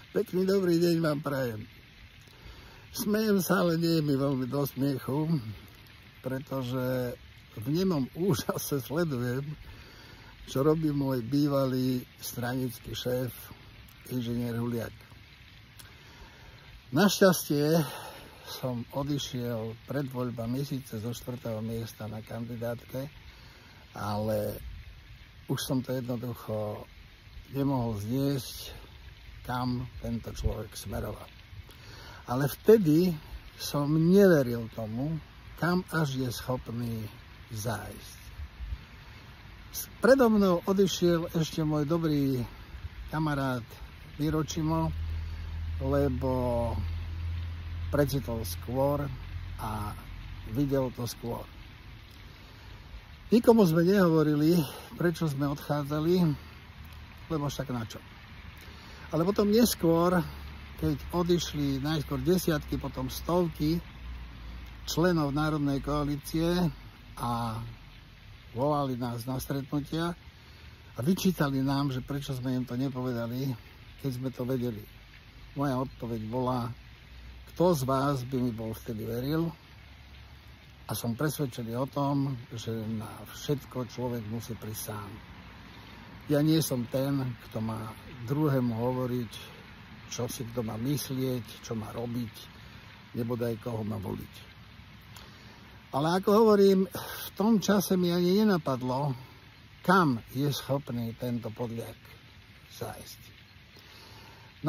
Pekný dobrý deň vám prajem. Smejem sa, ale nie je mi veľmi do smiechu, pretože v nemom úžase sledujem, čo robí môj bývalý stranický šéf, inžinier Huliak. Našťastie som odišiel pred voľbami síce zo 4. miesta na kandidátke, ale už som to jednoducho nemohol zniesť, kam tento človek smeroval. Ale vtedy som neveril tomu, kam až je schopný zájsť. Predo mnou odišiel ešte môj dobrý kamarát Miročimo, lebo prečítal skôr a videl to skôr. Nikomu sme nehovorili, prečo sme odchádzali, lebo však na čo. Ale potom neskôr, keď odišli najskôr desiatky, potom stovky členov Národnej koalície a volali nás na stretnutia a vyčítali nám, že prečo sme im to nepovedali, keď sme to vedeli. Moja odpoveď bola, kto z vás by mi bol vtedy veril? A som presvedčený o tom, že na všetko človek musí prísť sám. Ja nie som ten, kto má druhému hovoriť, čo si kto má myslieť, čo má robiť, nebodaj koho má voliť. Ale ako hovorím, v tom čase mi ani nenapadlo, kam je schopný tento podliak zájsť.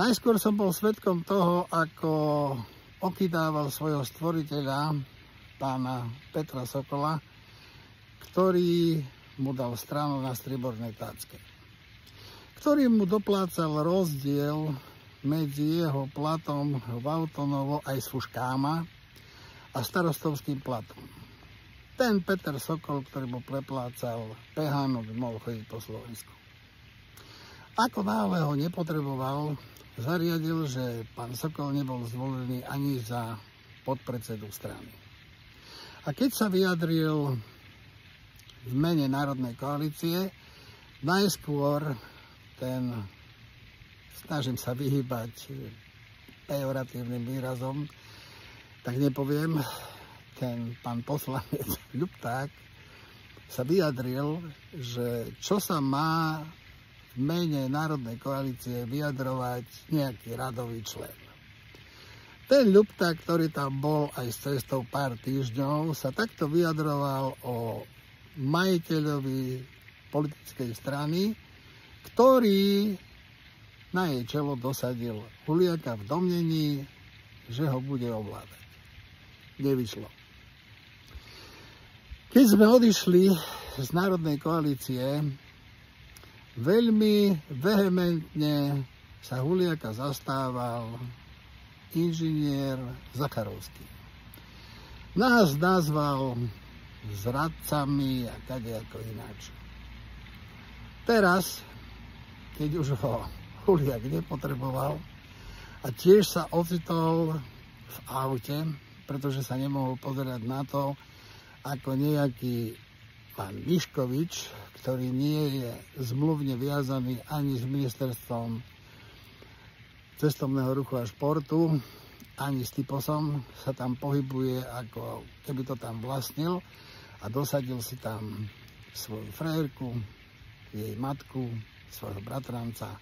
Najskôr som bol svedkom toho, ako okydával svojho stvoriteľa, pána Petra Sokola, ktorý mu dal stranu na striebornej tácke, ktorý mu doplácal rozdiel medzi jeho platom v Autonovo aj s Fuškáma a starostovským platom. Ten Peter Sokol, ktorý mu preplácal Pehánu, by mohol chodiť po Slovensku. Ako náhle ho nepotreboval, zariadil, že pán Sokol nebol zvolený ani za podpredsedu strany. A keď sa vyjadril v mene Národnej koalície, najskôr ten, snažím sa vyhýbať pejoratívnym výrazom, tak nepoviem, ten pán poslanec Ľupták sa vyjadril, že čo sa má v mene Národnej koalície vyjadrovať nejaký radový člen. Ten Ľupták, ktorý tam bol aj s cestou pár týždňov, sa takto vyjadroval o majiteľovi politickej strany, ktorý na jej čelo dosadil Huliaka v domnení, že ho bude ovládať. Nevyšlo. Keď sme odišli z Národnej koalície, veľmi vehementne sa Huliaka zastával inžinier Zacharovský. Nás nazval zradcami a kadejako ináč. Teraz, keď už ho Huliak nepotreboval a tiež sa ocitol v aute, pretože sa nemohol pozerať na to, ako nejaký pán Miškovič, ktorý nie je zmluvne viazaný ani s ministerstvom cestovného ruchu a športu, ani s typosom, sa tam pohybuje, ako keby to tam vlastnil a dosadil si tam svoju frajerku, jej matku, svojho bratranca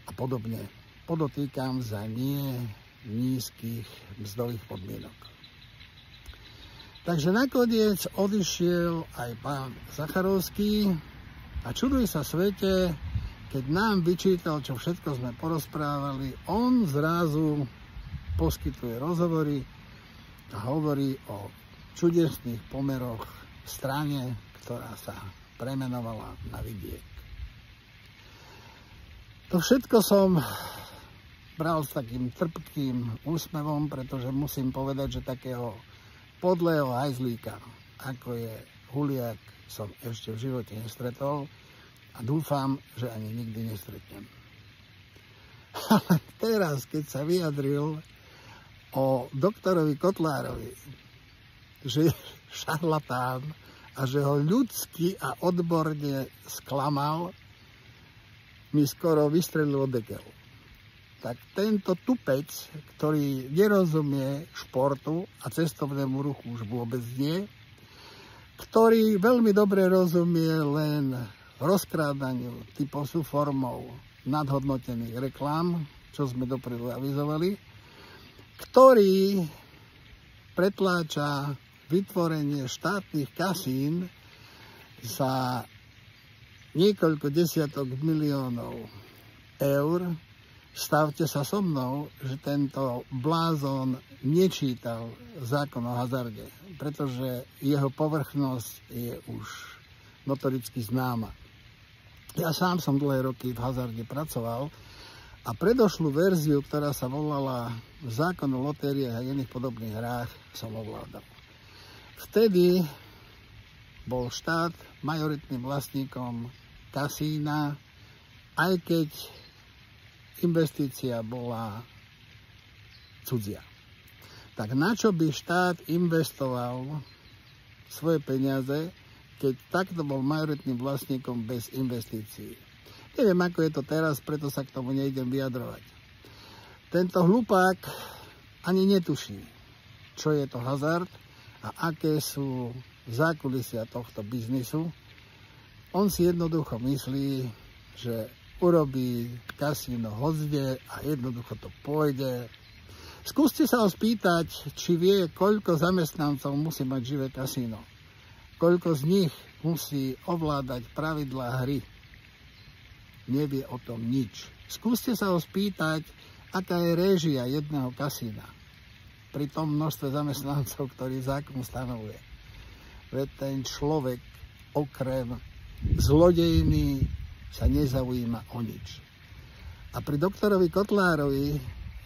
a podobne. Podotýkam za nie nízkych mzdových podmienok. Takže nakoniec odišiel aj pán Zacharovský a čuduj sa svete, keď nám vyčítal, čo všetko sme porozprávali, on zrazu poskytuje rozhovory a hovorí o čudesných pomeroch v strane, ktorá sa premenovala na Vidiek. To všetko som bral s takým trpkým úsmevom, pretože musím povedať, že takého podlého hajzlíka, ako je Huliak, som ešte v živote nestretol a dúfam, že ani nikdy nestretnem. Ale teraz, keď sa vyjadril o doktorovi Kotlárovi, že je šarlatán a že ho ľudsky a odborne sklamal, mi skoro vystrelilo dekel. tak tento tupec, ktorý nerozumie športu a cestovnému ruchu už vôbec nie, ktorý veľmi dobre rozumie len rozkrádaniu typu formou nadhodnotených reklám, čo sme dopredu avizovali, ktorý pretláča vytvorenie štátnych kasín za niekoľko desiatok miliónov eur. Stavte sa so mnou, že tento blázon nečítal zákon o hazarde, pretože jeho povrchnosť je už notoricky známa. Ja sám som dlhé roky v hazarde pracoval a predošlú verziu, ktorá sa volala Zákon o lotériách a iných podobných hrách, som ovládal. Vtedy bol štát majoritným vlastníkom kasína, aj keď investícia bola cudzia. Tak na čo by štát investoval svoje peniaze, keď takto bol majoritným vlastníkom bez investícií? Neviem, ako je to teraz, preto sa k tomu nejdem vyjadrovať. Tento hlupák ani netuší, čo je to hazard a aké sú zákulisia tohto biznisu. On si jednoducho myslí, že urobí kasíno hocde a jednoducho to pôjde. Skúste sa ho spýtať, či vie, koľko zamestnancov musí mať živé kasíno. Koľko z nich musí ovládať pravidlá hry. Nevie o tom nič. Skúste sa ho spýtať, aká je réžia jedného kasína. Pri tom množstve zamestnancov, ktorý zákon stanovuje. Veď ten človek okrem zlodejný sa nezaujíma o nič. A pri doktorovi Kotlárovi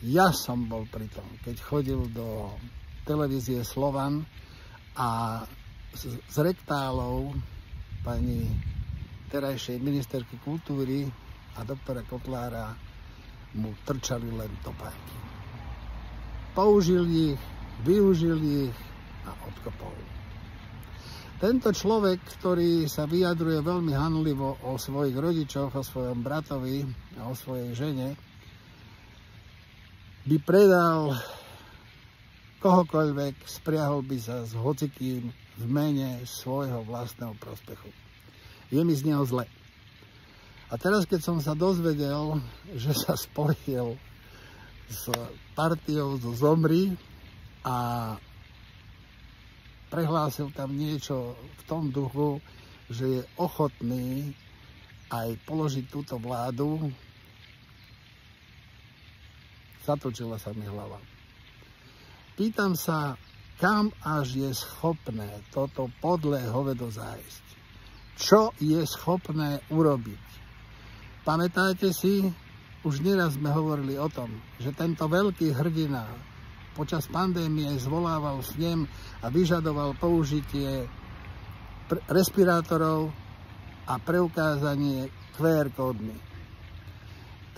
ja som bol pri tom, keď chodil do televízie Slovan a z rektálov pani terajšej ministerky kultúry a doktora Kotlára mu trčali len topánky. Použil ich, využil ich a odkopol. Tento človek, ktorý sa vyjadruje veľmi hanlivo o svojich rodičoch, o svojom bratovi a o svojej žene, by predal kohokoľvek, spriahol by sa s hocikým v mene svojho vlastného prospechu. Je mi z neho zle. A teraz, keď som sa dozvedel, že sa spojil s partiou zo Zomri a prehlásil tam niečo v tom duchu, že je ochotný aj položiť túto vládu, zatočila sa mi hlava. Pýtam sa, kam až je schopné toto podlé hovedo zájsť? Čo je schopné urobiť? Pamätáte si, už neraz sme hovorili o tom, že tento veľký hrdina počas pandémie zvolával snem a vyžadoval použitie respirátorov a preukázanie QR kódmi.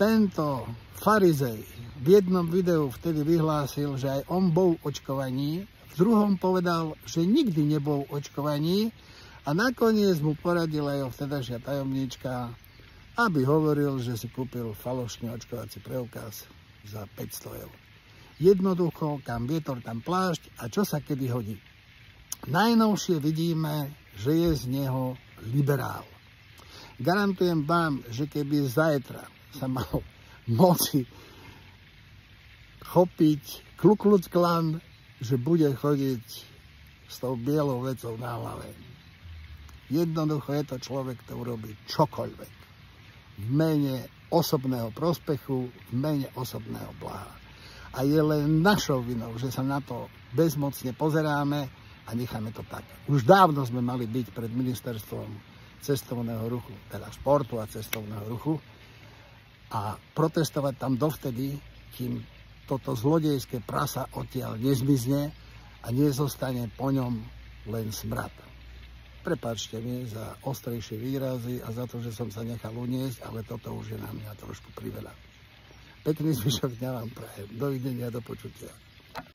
Tento farizej v jednom videu vtedy vyhlásil, že aj on bol očkovaný, v druhom povedal, že nikdy nebol očkovaný a nakoniec mu poradila jeho vtedajšia tajomníčka, aby hovoril, že si kúpil falošný očkovací preukaz za 500 eur. Jednoducho, kam vietor, tam plášť a čo sa kedy hodí. Najnovšie vidíme, že je z neho liberál. Garantujem vám, že keby zajtra sa mal moci chopiť Ku Klux Klan, že bude chodiť s tou bielou vecou na hlave. Jednoducho je to človek, ktorý urobí čokoľvek. V mene osobného prospechu, v mene osobného blaha. A je len našou vinou, že sa na to bezmocne pozeráme a necháme to tak. Už dávno sme mali byť pred ministerstvom cestovného ruchu, teda športu a cestovného ruchu a protestovať tam dovtedy, kým toto zlodejské prasa odtiaľ nezmizne a nezostane po ňom len smrad. Prepáčte mi za ostrejšie výrazy a za to, že som sa nechal uniesť, ale toto už je na mňa trošku priveľa. Pekný zvyšok dňa vám prajem. Dovidenia, do počutia.